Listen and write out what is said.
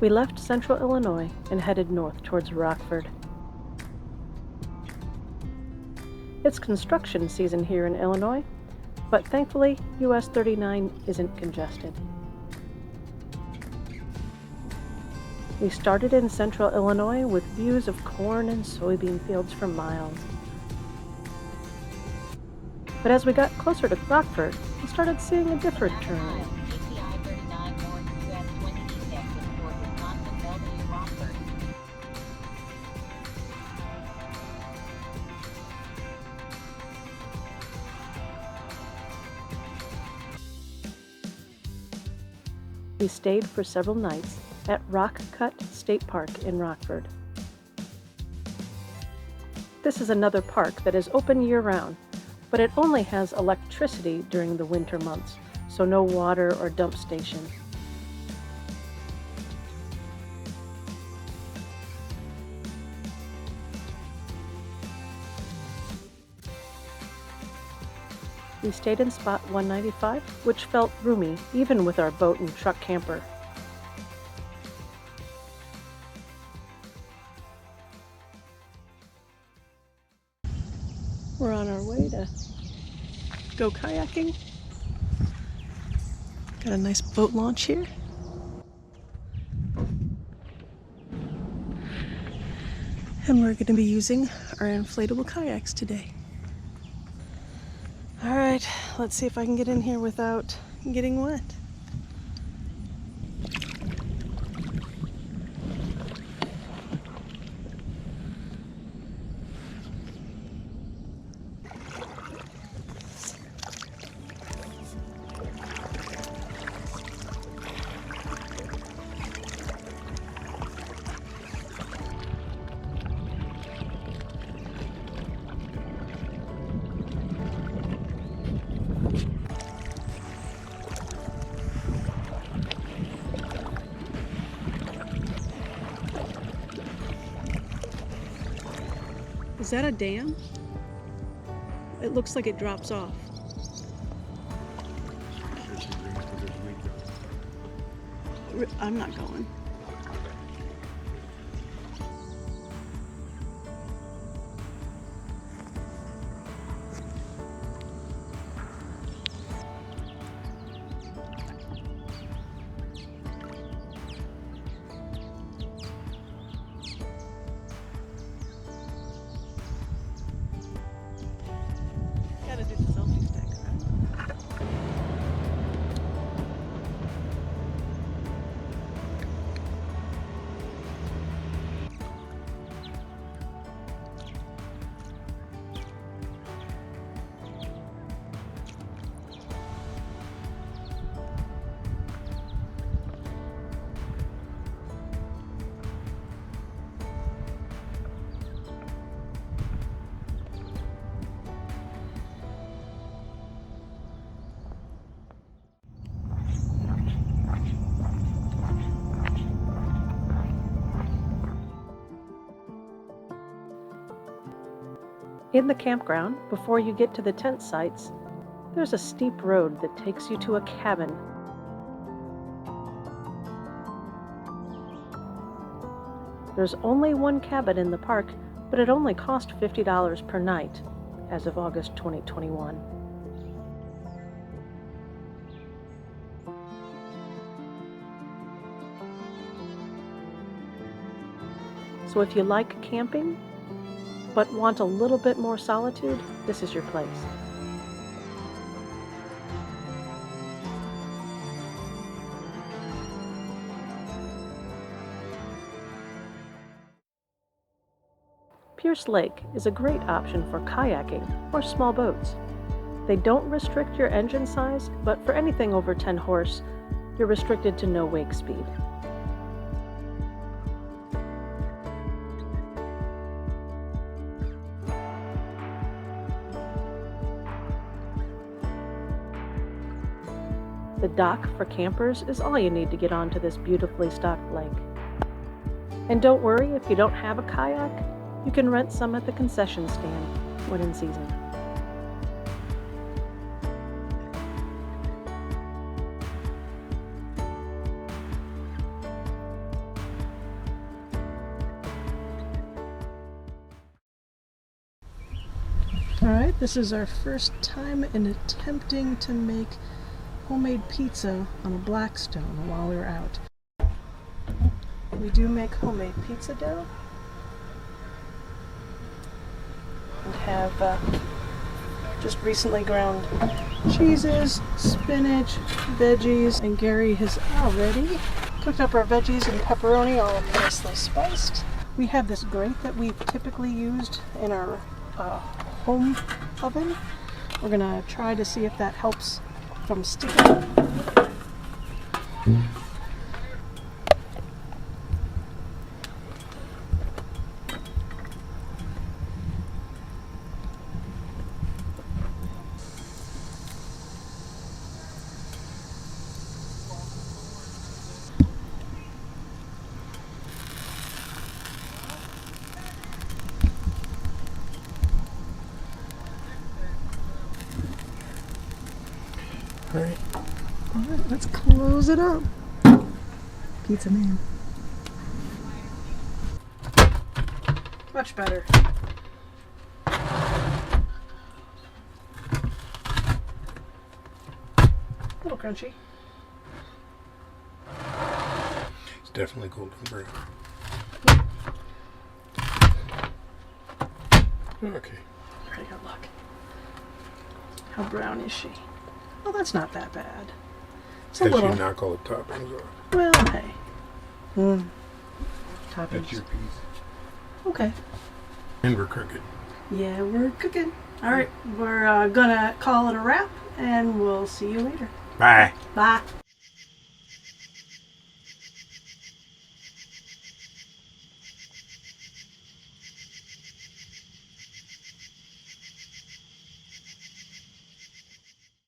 We left central Illinois and headed north towards Rockford. It's construction season here in Illinois, but thankfully US 39 isn't congested. We started in central Illinois with views of corn and soybean fields for miles. But as we got closer to Rockford, we started seeing a different turn. We stayed for several nights at Rock Cut State Park in Rockford. This is another park that is open year-round, but it only has electricity during the winter months, so no water or dump station. We stayed in spot 195, which felt roomy even with our boat and truck camper. We're on our way to go kayaking. Got a nice boat launch here. And we're going to be using our inflatable kayaks today. All right, let's see if I can get in here without getting wet. Is that a dam? It looks like it drops off. I'm not going. In the campground, before you get to the tent sites, there's a steep road that takes you to a cabin. There's only one cabin in the park, but it only cost $50 per night as of August 2021. So if you like camping, but want a little bit more solitude, this is your place. Pierce Lake is a great option for kayaking or small boats. They don't restrict your engine size, but for anything over 10 horse, you're restricted to no wake speed. The dock for campers is all you need to get onto this beautifully stocked lake. And don't worry if you don't have a kayak, you can rent some at the concession stand when in season. Alright, this is our first time in attempting to make homemade pizza on a Blackstone while we were out. We do make homemade pizza dough and have just recently ground cheeses, spinach, veggies, and Gary has already cooked up our veggies and pepperoni all nicely spiced. We have this grate that we've typically used in our home oven. We're gonna try to see if that helps from sticking. Alright, let's close it up. Pizza man. Much better. A little crunchy. It's definitely golden brown. Okay. Pretty good luck. How brown is she? Well, that's not that bad. It's a As little. you knock all the toppings off. Well, hey. Toppings. That's your piece. Okay. And we're cooking. Yeah, we're cooking. All right, we're gonna call it a wrap, and we'll see you later. Bye. Bye.